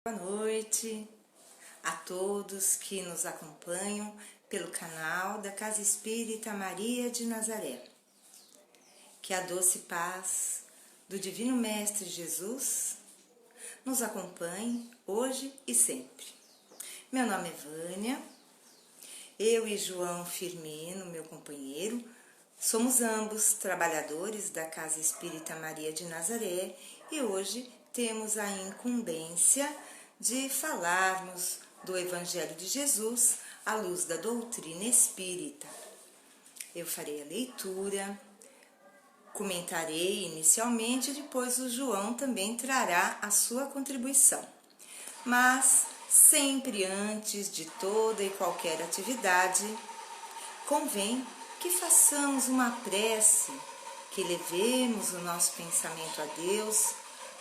Boa noite a todos que nos acompanham pelo canal da Casa Espírita Maria de Nazaré. Que a doce paz do Divino Mestre Jesus nos acompanhe hoje e sempre. Meu nome é Vânia, eu e João Firmino, meu companheiro, somos ambos trabalhadores da Casa Espírita Maria de Nazaré e hoje temos a incumbência de falarmos do Evangelho de Jesus à luz da doutrina espírita. Eu farei a leitura, comentarei inicialmente, depois o João também trará a sua contribuição. Mas sempre antes de toda e qualquer atividade, convém que façamos uma prece, que levemos o nosso pensamento a Deus,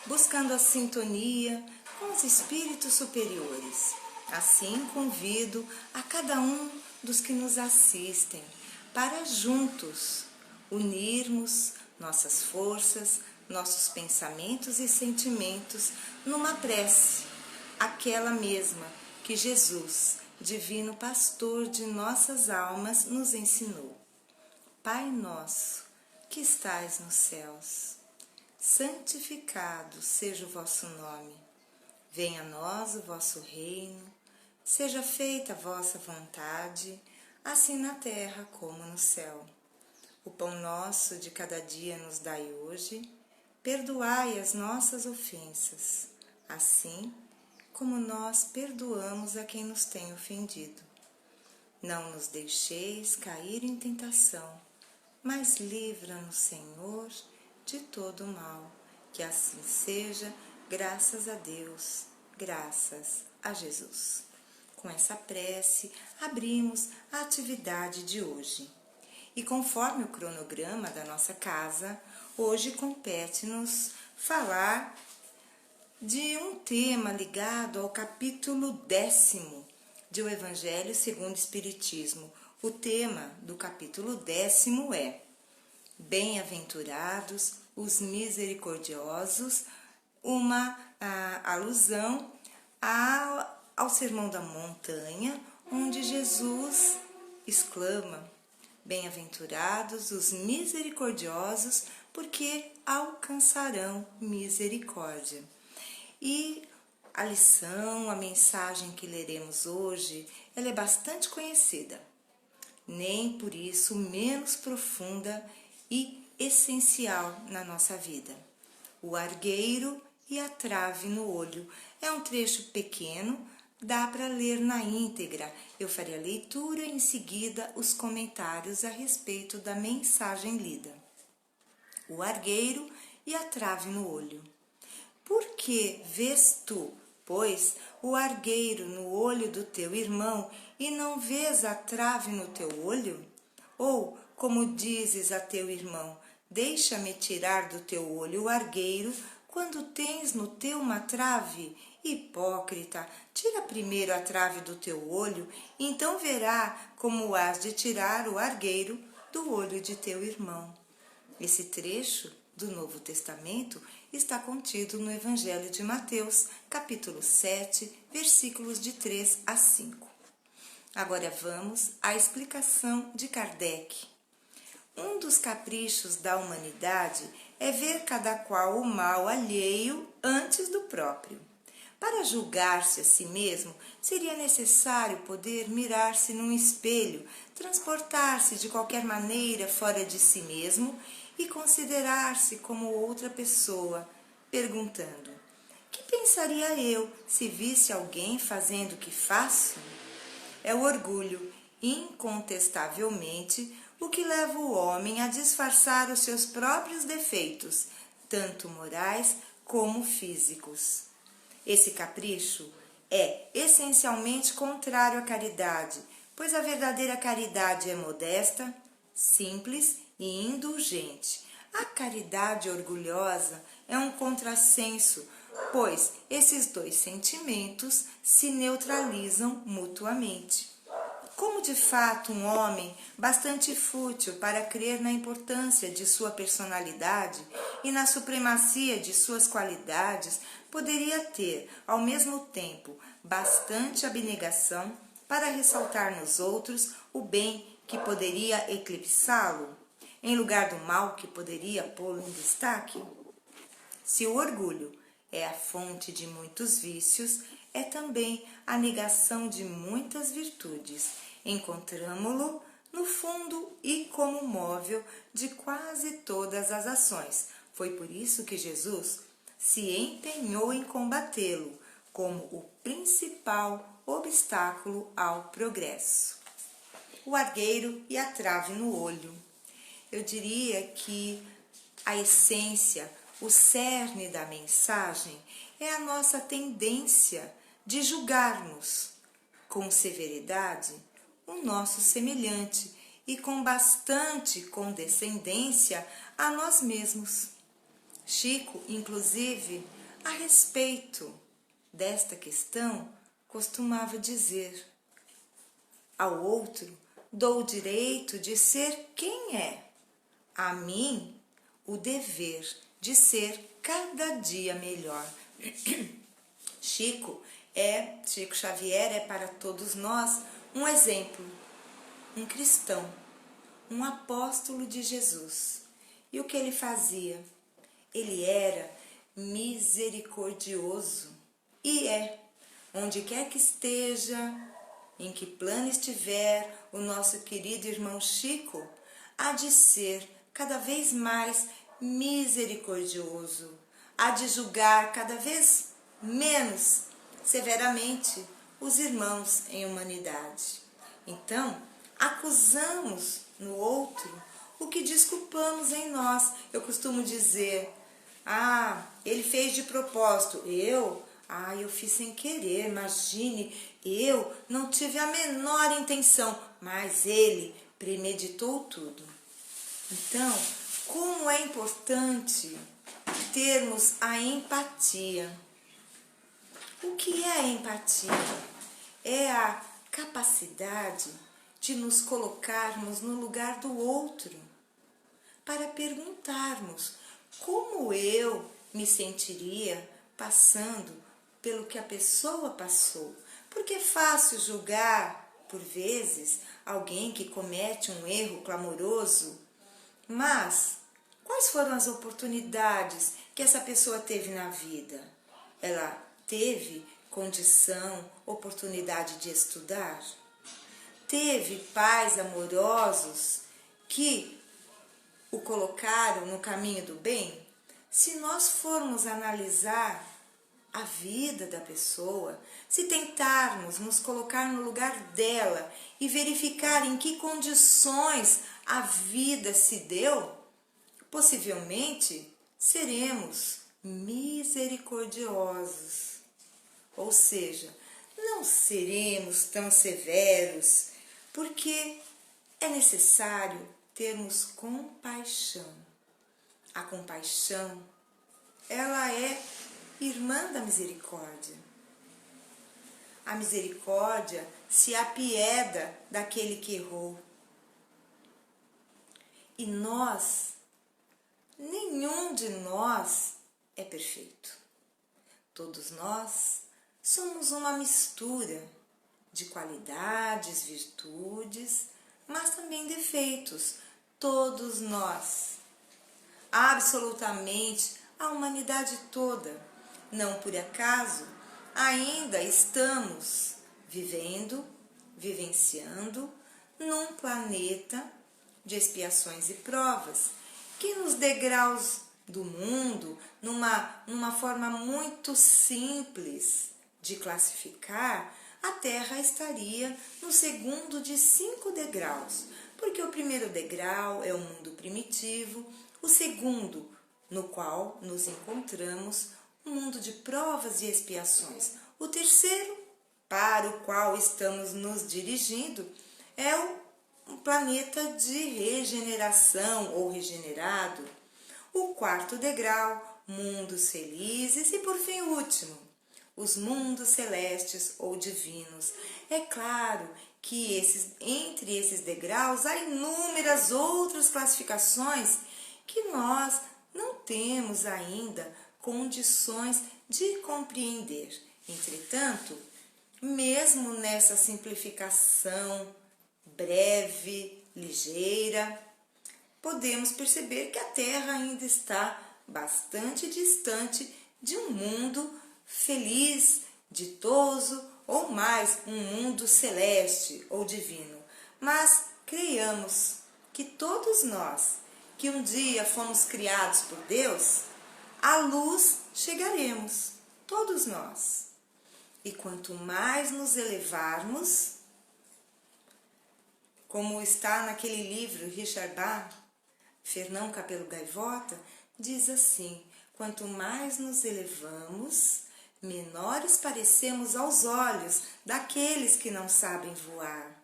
buscando a sintonia com os espíritos superiores. Assim, convido a cada um dos que nos assistem para juntos unirmos nossas forças, nossos pensamentos e sentimentos numa prece, aquela mesma que Jesus, divino pastor de nossas almas, nos ensinou. Pai nosso, que estais nos céus, santificado seja o vosso nome. Venha a nós o vosso reino, seja feita a vossa vontade, assim na terra como no céu. O pão nosso de cada dia nos dai hoje, perdoai as nossas ofensas, assim como nós perdoamos a quem nos tem ofendido. Não nos deixeis cair em tentação, mas livra-nos, Senhor, de todo o mal. Que assim seja, graças a Deus, graças a Jesus. Com essa prece, abrimos a atividade de hoje. E conforme o cronograma da nossa casa, hoje compete-nos falar de um tema ligado ao capítulo 10º de O Evangelho segundo o Espiritismo. O tema do capítulo 10º é Bem-aventurados os misericordiosos, uma alusão ao Sermão da Montanha, onde Jesus exclama: Bem-aventurados os misericordiosos, porque alcançarão misericórdia. E a lição, a mensagem que leremos hoje, ela é bastante conhecida, nem por isso menos profunda e essencial na nossa vida. O argueiro e a trave no olho. É um trecho pequeno, dá para ler na íntegra. Eu farei a leitura e em seguida os comentários a respeito da mensagem lida. O argueiro e a trave no olho. Por que vês tu, pois, o argueiro no olho do teu irmão e não vês a trave no teu olho? Ou, como dizes a teu irmão, deixa-me tirar do teu olho o argueiro, quando tens no teu uma trave? Hipócrita, tira primeiro a trave do teu olho, então verá como has de tirar o argueiro do olho de teu irmão. Esse trecho do Novo Testamento está contido no Evangelho de Mateus, capítulo 7, versículos de 3 a 5. Agora vamos à explicação de Kardec. Um dos caprichos da humanidade é ver cada qual o mal alheio antes do próprio. Para julgar-se a si mesmo, seria necessário poder mirar-se num espelho, transportar-se de qualquer maneira fora de si mesmo e considerar-se como outra pessoa, perguntando: que pensaria eu se visse alguém fazendo o que faço? É o orgulho, incontestavelmente, o que leva o homem a disfarçar os seus próprios defeitos, tanto morais como físicos. Esse capricho é essencialmente contrário à caridade, pois a verdadeira caridade é modesta, simples e indulgente. A caridade orgulhosa é um contrassenso, pois esses dois sentimentos se neutralizam mutuamente. Como de fato um homem bastante fútil para crer na importância de sua personalidade e na supremacia de suas qualidades, poderia ter, ao mesmo tempo, bastante abnegação para ressaltar nos outros o bem que poderia eclipsá-lo, em lugar do mal que poderia pô-lo em destaque? Se o orgulho é a fonte de muitos vícios, é também a negação de muitas virtudes. Encontramo-lo no fundo e como móvel de quase todas as ações. Foi por isso que Jesus se empenhou em combatê-lo como o principal obstáculo ao progresso. O argueiro e a trave no olho. Eu diria que a essência, o cerne da mensagem é a nossa tendência de julgarmos com severidade o nosso semelhante e com bastante condescendência a nós mesmos. Chico, inclusive, a respeito desta questão, costumava dizer: ao outro dou o direito de ser quem é, a mim o dever de ser cada dia melhor. Chico Xavier é para todos nós um exemplo, um cristão, um apóstolo de Jesus. E o que ele fazia? Ele era misericordioso e é, onde quer que esteja, em que plano estiver o nosso querido irmão Chico, há de ser cada vez mais misericordioso, há de julgar cada vez menos severamente os irmãos em humanidade. Então, acusamos no outro o que desculpamos em nós. Eu costumo dizer: ele fez de propósito. Eu fiz sem querer, imagine, eu não tive a menor intenção, mas ele premeditou tudo. Então, como é importante termos a empatia. O que é a empatia? É a capacidade de nos colocarmos no lugar do outro, para perguntarmos como eu me sentiria passando pelo que a pessoa passou. Porque é fácil julgar, por vezes, alguém que comete um erro clamoroso, mas quais foram as oportunidades que essa pessoa teve na vida? Ela teve condição, oportunidade de estudar? Teve pais amorosos que o colocaram no caminho do bem? Se nós formos analisar a vida da pessoa, se tentarmos nos colocar no lugar dela e verificar em que condições a vida se deu, possivelmente seremos misericordiosos. Ou seja, não seremos tão severos, porque é necessário termos compaixão. A compaixão, ela é irmã da misericórdia. A misericórdia se apieda daquele que errou. E nós, nenhum de nós é perfeito. Todos nós somos uma mistura de qualidades, virtudes, mas também defeitos. Todos nós, absolutamente a humanidade toda. Não por acaso, ainda estamos vivenciando num planeta de expiações e provas, que nos degraus do mundo, numa forma muito simples de classificar, a Terra estaria no segundo de 5 degraus, porque o primeiro degrau é o mundo primitivo, o segundo, no qual nos encontramos, um mundo de provas e expiações. O terceiro, para o qual estamos nos dirigindo, é um planeta de regeneração ou regenerado. O quarto degrau, mundos felizes e, por fim, o último, os mundos celestes ou divinos. É claro que entre esses degraus há inúmeras outras classificações que nós não temos ainda condições de compreender. Entretanto, mesmo nessa simplificação breve, ligeira, podemos perceber que a Terra ainda está bastante distante de um mundo feliz, ditoso, ou mais um mundo celeste ou divino. Mas creiamos que todos nós, que um dia fomos criados por Deus, à luz chegaremos, todos nós. E quanto mais nos elevarmos, como está naquele livro Richard Bach, Fernão Capelo Gaivota, diz assim: quanto mais nos elevamos, menores parecemos aos olhos daqueles que não sabem voar.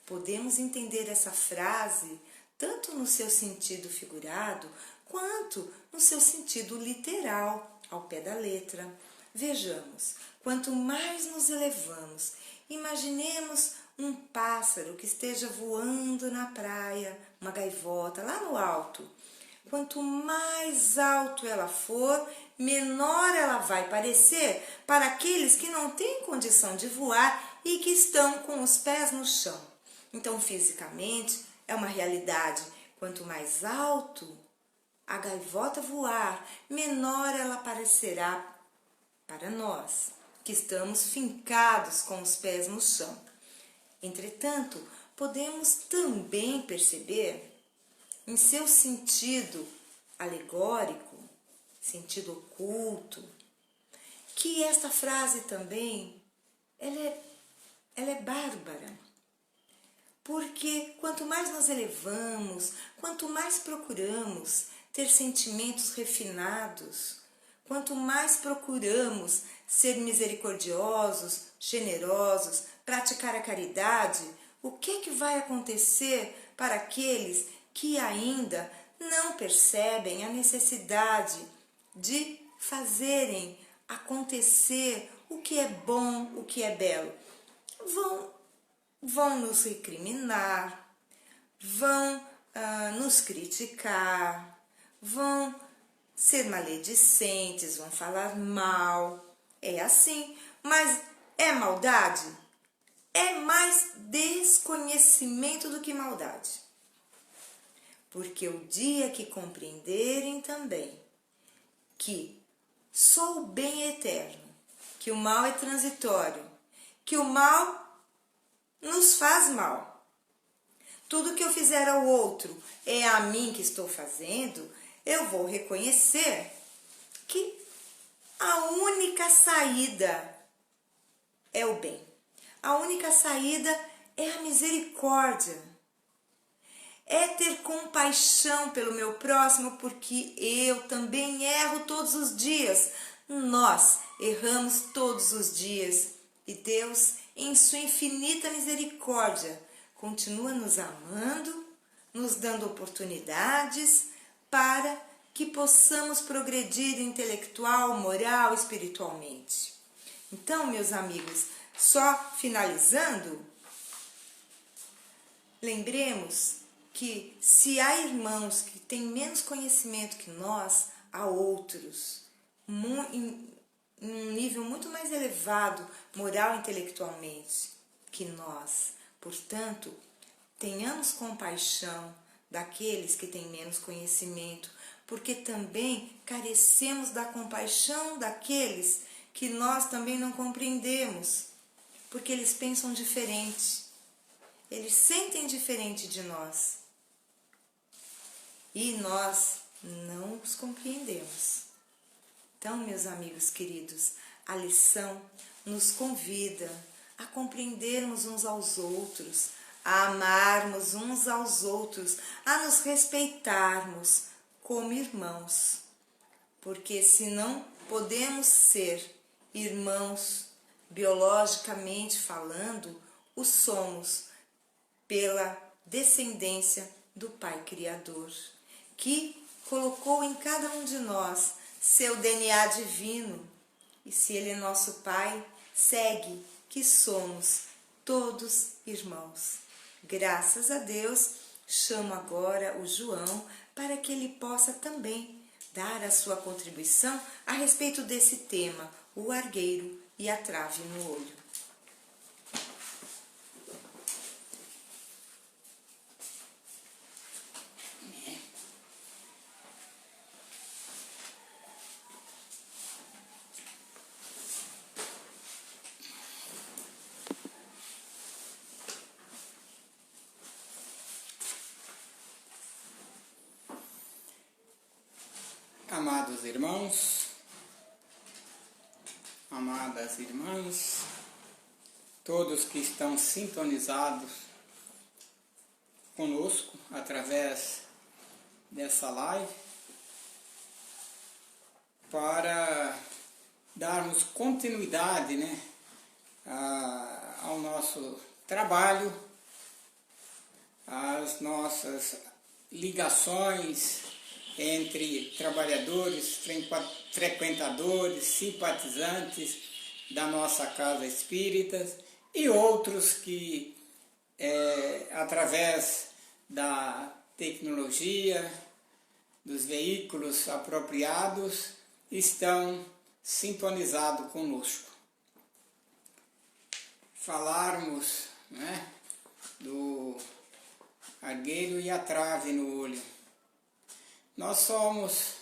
Podemos entender essa frase tanto no seu sentido figurado, quanto no seu sentido literal, ao pé da letra. Vejamos, quanto mais nos elevamos, imaginemos um pássaro que esteja voando na praia, uma gaivota lá no alto. Quanto mais alto ela for, menor ela vai parecer para aqueles que não têm condição de voar e que estão com os pés no chão. Então, fisicamente, é uma realidade. Quanto mais alto a gaivota voar, menor ela parecerá para nós, que estamos fincados com os pés no chão. Entretanto, podemos também perceber, em seu sentido alegórico, sentido oculto, que esta frase também ela é bárbara. Porque quanto mais nos elevamos, quanto mais procuramos ter sentimentos refinados, quanto mais procuramos ser misericordiosos, generosos, praticar a caridade, o que vai acontecer para aqueles que ainda não percebem a necessidade de fazerem acontecer o que é bom, o que é belo? Vão nos recriminar, vão nos criticar, vão ser maledicentes, vão falar mal. É assim, mas é maldade? É mais desconhecimento do que maldade. Porque o dia que compreenderem também que só o bem é eterno, que o mal é transitório, que o mal nos faz mal. Tudo que eu fizer ao outro é a mim que estou fazendo, eu vou reconhecer que a única saída é o bem. A única saída é a misericórdia. É ter compaixão pelo meu próximo, porque eu também erro todos os dias. Nós erramos todos os dias. E Deus, em sua infinita misericórdia, continua nos amando, nos dando oportunidades para que possamos progredir intelectual, moral, espiritualmente. Então, meus amigos, só finalizando, lembremos que se há irmãos que têm menos conhecimento que nós, há outros em um nível muito mais elevado, moral e intelectualmente, que nós. Portanto, tenhamos compaixão daqueles que têm menos conhecimento, porque também carecemos da compaixão daqueles que nós também não compreendemos, porque eles pensam diferente, eles sentem diferente de nós e nós não os compreendemos. Então, meus amigos queridos, a lição nos convida a compreendermos uns aos outros, a amarmos uns aos outros, a nos respeitarmos como irmãos, porque se não podemos ser irmãos biologicamente falando, o somos pela descendência do Pai Criador, que colocou em cada um de nós seu DNA divino. E se Ele é nosso Pai, segue que somos todos irmãos. Graças a Deus, chamo agora o João para que ele possa também dar a sua contribuição a respeito desse tema, o argueiro e a trave no olho. Amados irmãos, amadas irmãs, todos que estão sintonizados conosco através dessa live, para darmos continuidade, ao nosso trabalho, às nossas ligações entre trabalhadores, frequentadores, simpatizantes da nossa casa espírita e outros que, através da tecnologia, dos veículos apropriados, estão sintonizados conosco. Falarmos, do argueiro e a trave no olho. Nós somos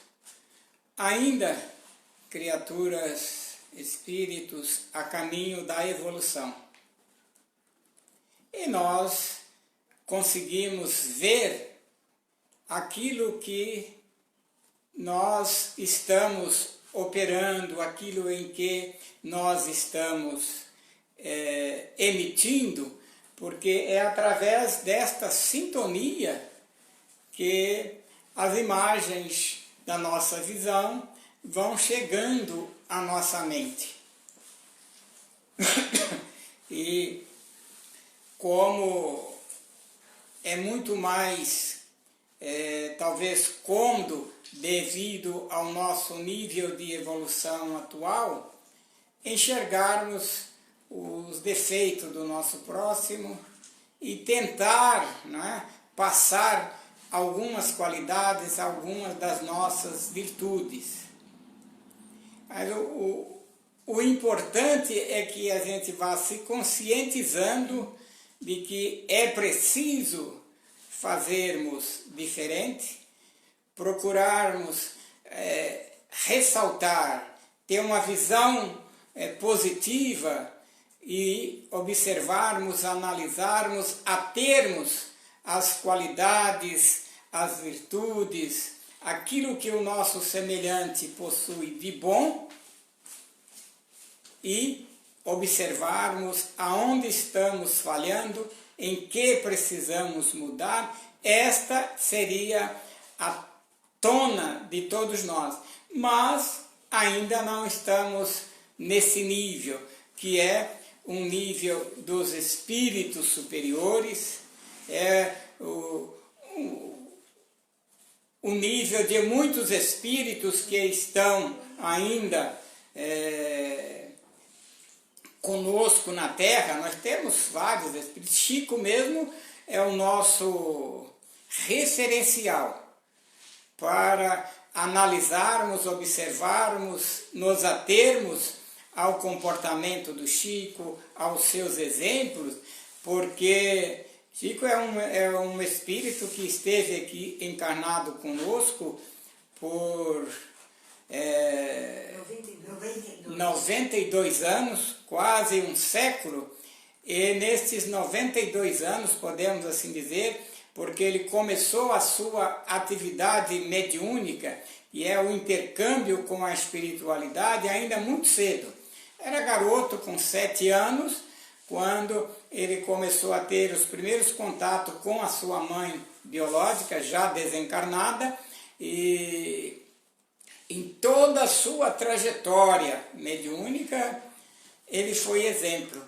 ainda criaturas, espíritos a caminho da evolução. E nós conseguimos ver aquilo que nós estamos operando, aquilo em que nós estamos emitindo, porque é através desta sintonia que as imagens da nossa visão vão chegando à nossa mente. E como é muito mais, talvez, cômodo, devido ao nosso nível de evolução atual, enxergarmos os defeitos do nosso próximo e tentar, passar algumas qualidades, algumas das nossas virtudes. Mas o importante é que a gente vá se conscientizando de que é preciso fazermos diferente, procurarmos ressaltar, ter uma visão positiva e observarmos, analisarmos, a termos as qualidades, as virtudes, aquilo que o nosso semelhante possui de bom e observarmos aonde estamos falhando, em que precisamos mudar. Esta seria a tona de todos nós, mas ainda não estamos nesse nível, que é um nível dos espíritos superiores, é o nível de muitos espíritos que estão ainda conosco na Terra. Nós temos vários espíritos. Chico mesmo é o nosso referencial para analisarmos, observarmos, nos atermos ao comportamento do Chico, aos seus exemplos, porque Chico é um espírito que esteve aqui encarnado conosco por 92 anos, quase um século, e nestes 92 anos, podemos assim dizer, porque ele começou a sua atividade mediúnica, e é o intercâmbio com a espiritualidade, ainda muito cedo. Era garoto, com 7 anos, quando ele começou a ter os primeiros contatos com a sua mãe biológica, já desencarnada, e em toda a sua trajetória mediúnica, ele foi exemplo.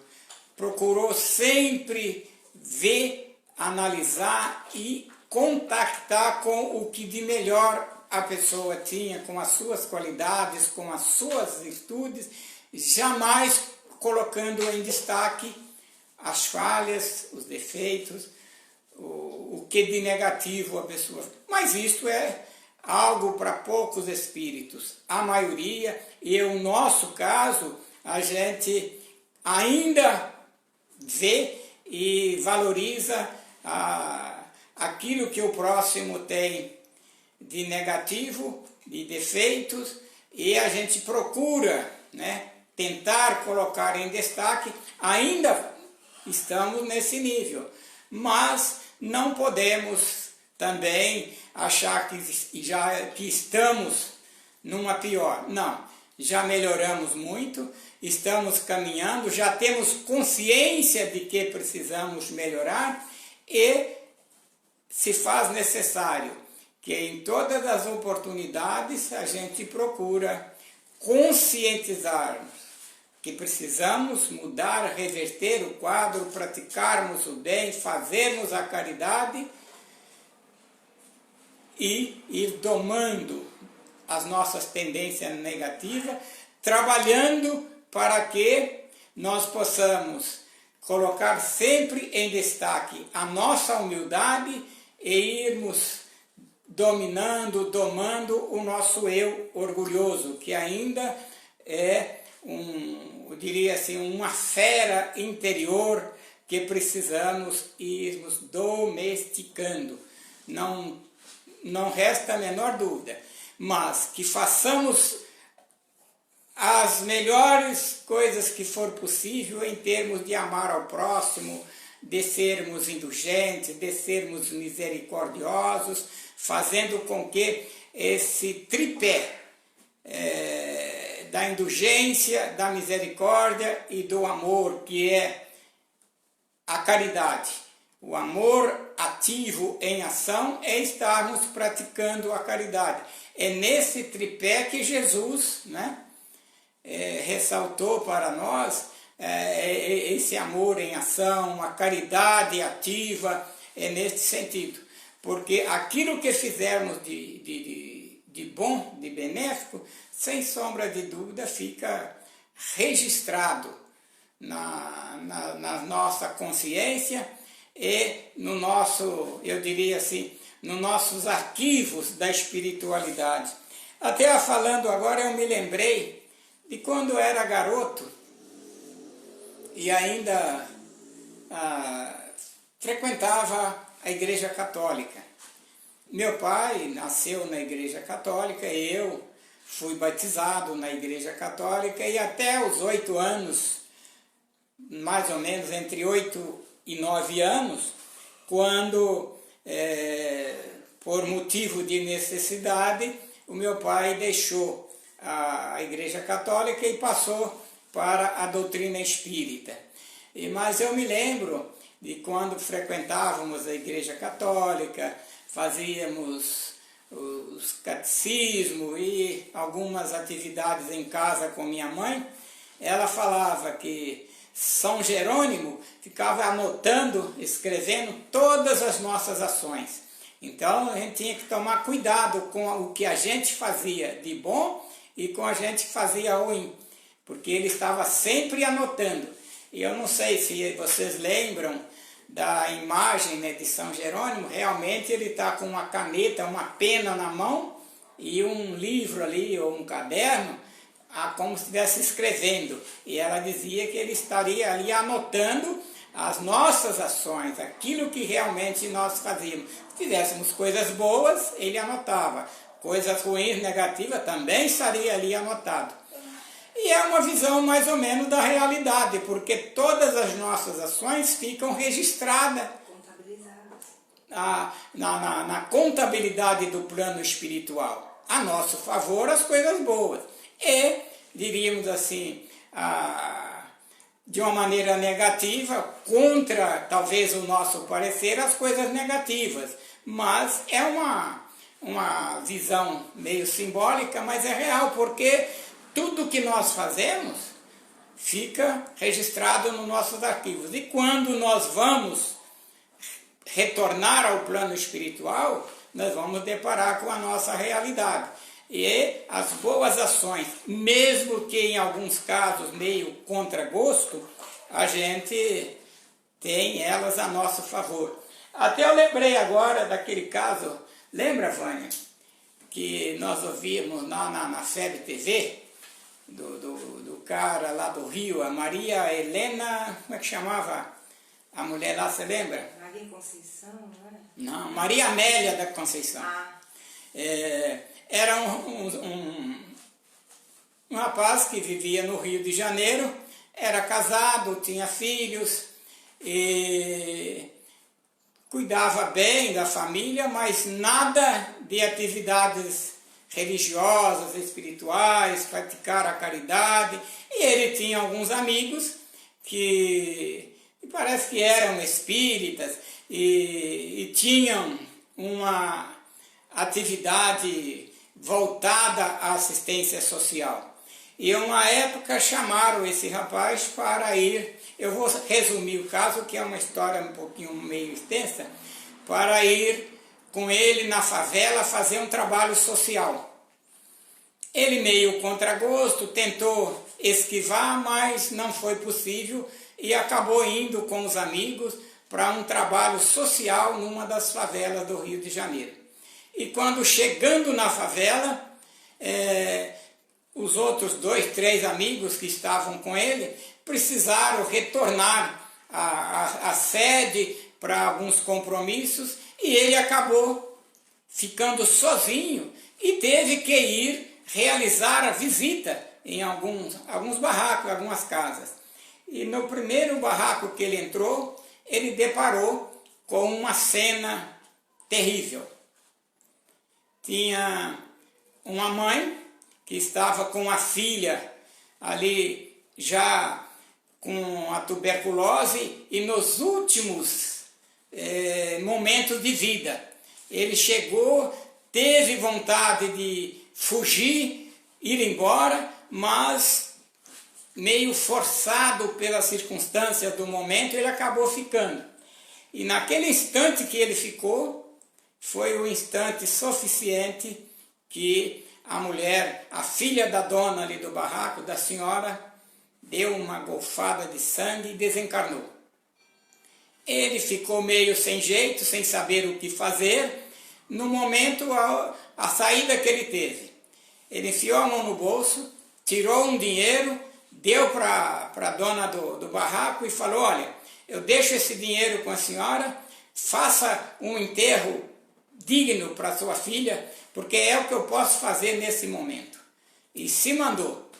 Procurou sempre ver, analisar e contactar com o que de melhor a pessoa tinha, com as suas qualidades, com as suas virtudes, jamais colocando em destaque as falhas, os defeitos, o que de negativo a pessoa. Mas isto é algo para poucos espíritos. A maioria, e o nosso caso, a gente ainda vê e valoriza aquilo que o próximo tem de negativo, de defeitos, e a gente procura, né, tentar colocar em destaque. Ainda estamos nesse nível, mas não podemos também achar que estamos numa pior. Não, já melhoramos muito, estamos caminhando, já temos consciência de que precisamos melhorar e se faz necessário que em todas as oportunidades a gente procura conscientizarmos que precisamos mudar, reverter o quadro, praticarmos o bem, fazermos a caridade e ir domando as nossas tendências negativas, trabalhando para que nós possamos colocar sempre em destaque a nossa humildade e irmos dominando, domando o nosso eu orgulhoso, que ainda é eu diria assim, uma fera interior que precisamos irmos domesticando. Não resta a menor dúvida, mas que façamos as melhores coisas que for possível em termos de amar ao próximo, de sermos indulgentes, de sermos misericordiosos, fazendo com que esse tripé da indulgência, da misericórdia e do amor, que é a caridade, o amor ativo em ação, é estarmos praticando a caridade. É nesse tripé que Jesus, né, ressaltou para nós esse amor em ação, a caridade ativa, é nesse sentido. Porque aquilo que fizermos de bom, de benéfico, sem sombra de dúvida fica registrado na nossa consciência e no nosso, eu diria assim, nos nossos arquivos da espiritualidade. Até falando agora, eu me lembrei de quando eu era garoto e ainda frequentava a Igreja Católica. Meu pai nasceu na Igreja Católica, eu fui batizado na Igreja Católica e até os 8 anos, mais ou menos entre 8 e 9 anos, quando, por motivo de necessidade, o meu pai deixou a Igreja Católica e passou para a doutrina espírita. Mas eu me lembro de quando frequentávamos a Igreja Católica, fazíamos os catecismos e algumas atividades em casa com minha mãe. Ela falava que São Jerônimo ficava anotando, escrevendo todas as nossas ações. Então a gente tinha que tomar cuidado com o que a gente fazia de bom e com a gente que fazia ruim, porque ele estava sempre anotando. E eu não sei se vocês lembram da imagem, né, de São Jerônimo. Realmente ele está com uma caneta, uma pena na mão e um livro ali, ou um caderno, como se estivesse escrevendo. E ela dizia que ele estaria ali anotando as nossas ações, aquilo que realmente nós fazíamos. Se fizéssemos coisas boas, ele anotava. Coisas ruins, negativas, também estaria ali anotado. E é uma visão mais ou menos da realidade, porque todas as nossas ações ficam registradas na contabilidade do plano espiritual. A nosso favor, as coisas boas. E, diríamos assim, de uma maneira negativa, contra talvez o nosso parecer, as coisas negativas. Mas é uma visão meio simbólica, mas é real, porque tudo que nós fazemos fica registrado nos nossos arquivos. E quando nós vamos retornar ao plano espiritual, nós vamos deparar com a nossa realidade. E as boas ações, mesmo que em alguns casos meio contra gosto, a gente tem elas a nosso favor. Até eu lembrei agora daquele caso, lembra, Vânia? que nós ouvíamos lá na FEB TV, do cara lá do Rio, a Maria Helena, como é que chamava a mulher lá, você lembra? Maria Conceição, não é? Não, Maria Amélia da Conceição. Era um rapaz que vivia no Rio de Janeiro, era casado, tinha filhos, e cuidava bem da família, mas nada de atividades religiosas, espirituais, praticar a caridade. E ele tinha alguns amigos que parece que eram espíritas e tinham uma atividade voltada à assistência social. E uma época chamaram esse rapaz para ir, eu vou resumir o caso, que é uma história um pouquinho meio extensa, para ir com ele na favela fazer um trabalho social. Ele meio contra gosto, tentou esquivar, mas não foi possível e acabou indo com os amigos para um trabalho social numa das favelas do Rio de Janeiro. E quando chegando na favela, os outros 2, 3 amigos que estavam com ele precisaram retornar à sede para alguns compromissos e ele acabou ficando sozinho e teve que ir realizar a visita em alguns barracos, algumas casas. E no primeiro barraco que ele entrou, ele deparou com uma cena terrível. Tinha uma mãe que estava com a filha ali já com a tuberculose e nos últimos momentos de vida. Ele chegou, teve vontade de fugir, ir embora, mas meio forçado pelas circunstâncias do momento, ele acabou ficando. E naquele instante que ele ficou, foi o instante suficiente que a mulher, a filha da dona ali do barraco, da senhora, deu uma golfada de sangue e desencarnou. Ele ficou meio sem jeito, sem saber o que fazer. No momento, a saída que ele teve, ele enfiou a mão no bolso, tirou um dinheiro, deu para a dona do barraco e falou: olha, eu deixo esse dinheiro com a senhora, faça um enterro digno para sua filha, porque é o que eu posso fazer nesse momento. E se mandou,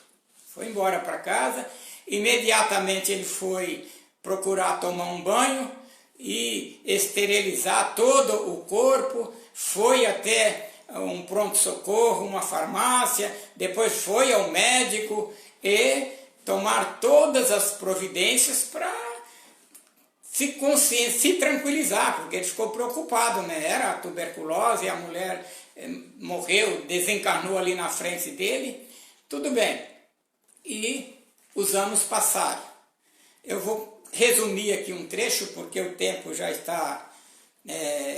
foi embora para casa. Imediatamente ele foi procurar tomar um banho e esterilizar todo o corpo, foi até um pronto-socorro, uma farmácia, depois foi ao médico e tomar todas as providências para se tranquilizar, porque ele ficou preocupado, né? Era a tuberculose, a mulher morreu, desencarnou ali na frente dele, tudo bem. E os anos passaram. Eu vou resumir aqui um trecho, porque o tempo já está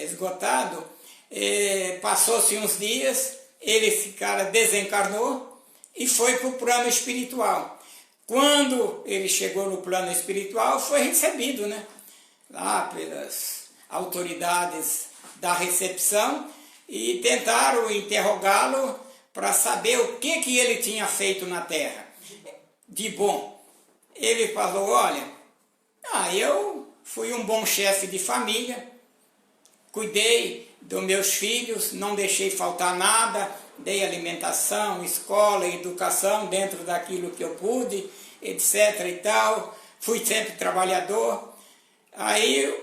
esgotado. Passou-se uns dias, esse cara desencarnou e foi para o plano espiritual. Quando ele chegou no plano espiritual, foi recebido, né? Lá pelas autoridades da recepção e tentaram interrogá-lo para saber o que ele tinha feito na Terra de bom. Ele falou: olha, eu fui um bom chefe de família, cuidei dos meus filhos, não deixei faltar nada, dei alimentação, escola, educação dentro daquilo que eu pude, etc. e tal, fui sempre trabalhador. Aí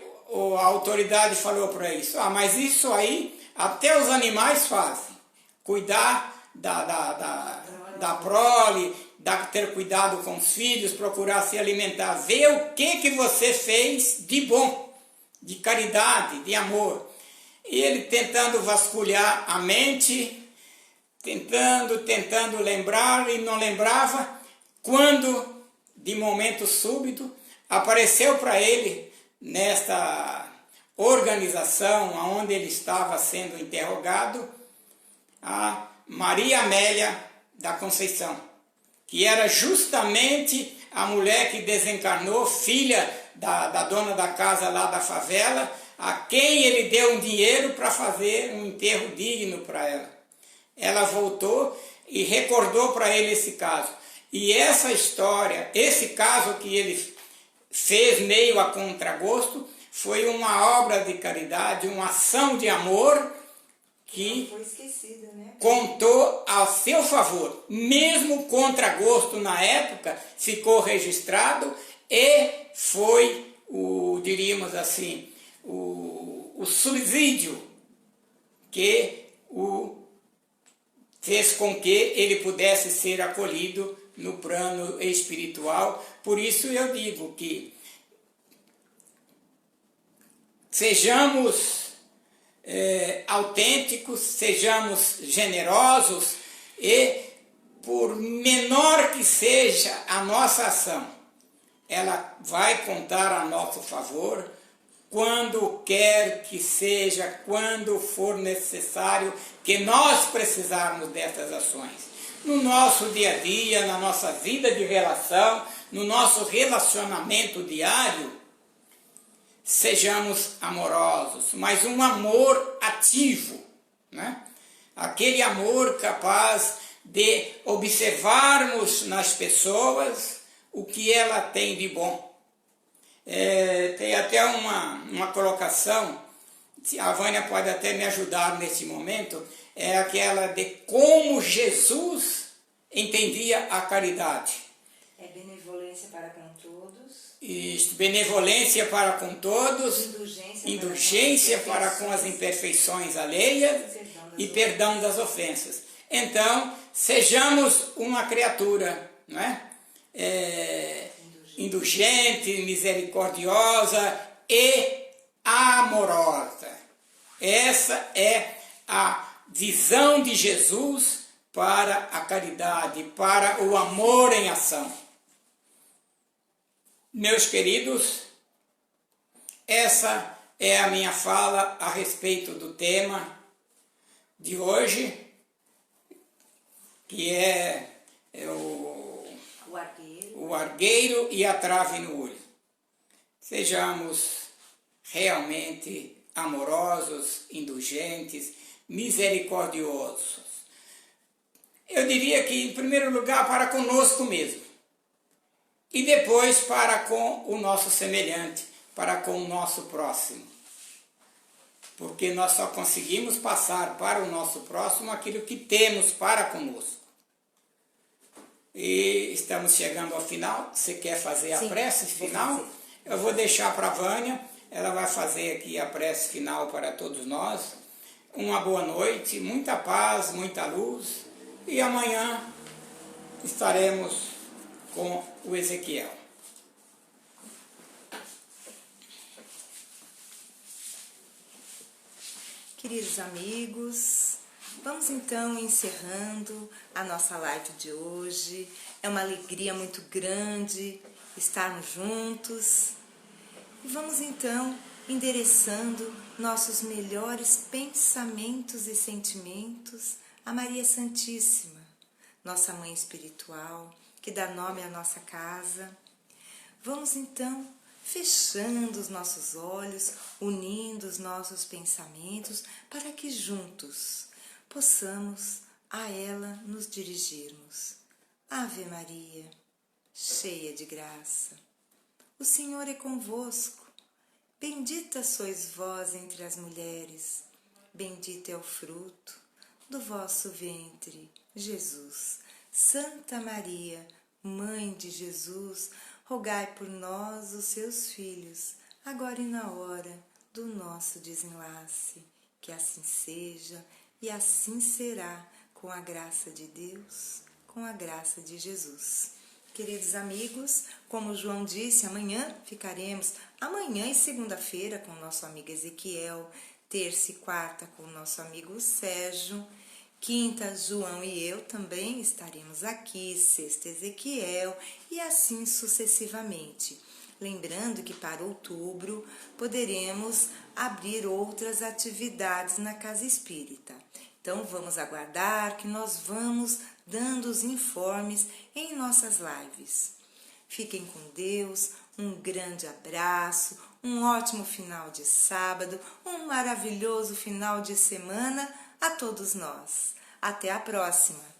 a autoridade falou para isso: mas isso aí até os animais fazem, cuidar da prole, ter cuidado com os filhos, procurar se alimentar, ver o que você fez de bom, de caridade, de amor. E ele tentando vasculhar a mente, tentando lembrar, e não lembrava, quando, de momento súbito, apareceu para ele, nesta organização onde ele estava sendo interrogado, a Maria Amélia da Conceição, que era justamente a mulher que desencarnou, filha da dona da casa lá da favela, a quem ele deu um dinheiro para fazer um enterro digno para ela. ela voltou e recordou para ele esse caso. E essa história, esse caso que ele fez meio a contragosto, foi uma obra de caridade, uma ação de amor que foi esquecida, né? Contou a seu favor. Mesmo contragosto na época, ficou registrado e foi, diríamos assim, o subsídio que fez com que ele pudesse ser acolhido no plano espiritual. Por isso eu digo que sejamos autênticos, sejamos generosos e, por menor que seja a nossa ação, ela vai contar a nosso favor quando quer que seja, quando for necessário que nós precisarmos dessas ações. No nosso dia a dia, na nossa vida de relação, no nosso relacionamento diário, sejamos amorosos, mas um amor ativo, né? Aquele amor capaz de observarmos nas pessoas o que ela tem de bom. Tem até uma colocação, a Vânia pode até me ajudar nesse momento, é aquela de como Jesus entendia a caridade. É benevolência para com todos. Isto, benevolência para com todos, indulgência para com as imperfeições alheias e perdão das ofensas. Então, sejamos uma criatura, não é? Indulgente, misericordiosa e amorosa. Essa é a visão de Jesus para a caridade, para o amor em ação. Meus queridos, essa é a minha fala a respeito do tema de hoje, que é o argueiro e a trave no olho. Sejamos realmente amorosos, indulgentes, misericordiosos. Eu diria que, em primeiro lugar, para conosco mesmo. E depois para com o nosso semelhante, para com o nosso próximo. Porque nós só conseguimos passar para o nosso próximo aquilo que temos para conosco. E estamos chegando ao final. Você quer fazer a prece final? Eu vou deixar para a Vânia, ela vai fazer aqui a prece final para todos nós. Uma boa noite, muita paz, muita luz. E amanhã estaremos com o Ezequiel. Queridos amigos, vamos então encerrando a nossa live de hoje. É uma alegria muito grande estarmos juntos. E vamos então endereçando nossos melhores pensamentos e sentimentos a Maria Santíssima, nossa Mãe Espiritual, que dá nome à nossa casa. Vamos então fechando os nossos olhos, unindo os nossos pensamentos, para que juntos possamos a ela nos dirigirmos. Ave Maria, cheia de graça, o Senhor é convosco. Bendita sois vós entre as mulheres, bendito é o fruto do vosso ventre, Jesus. Santa Maria, Mãe de Jesus, rogai por nós, os seus filhos, agora e na hora do nosso desenlace. Que assim seja e assim será, com a graça de Deus, com a graça de Jesus. Queridos amigos, como João disse, amanhã ficaremos, amanhã e segunda-feira com o nosso amigo Ezequiel, terça e quarta com o nosso amigo Sérgio, quinta, João e eu também estaremos aqui, sexta, Ezequiel, e assim sucessivamente. Lembrando que para outubro poderemos abrir outras atividades na Casa Espírita. Então vamos aguardar que nós vamos dando os informes em nossas lives. Fiquem com Deus, um grande abraço, um ótimo final de sábado, um maravilhoso final de semana a todos nós. Até a próxima!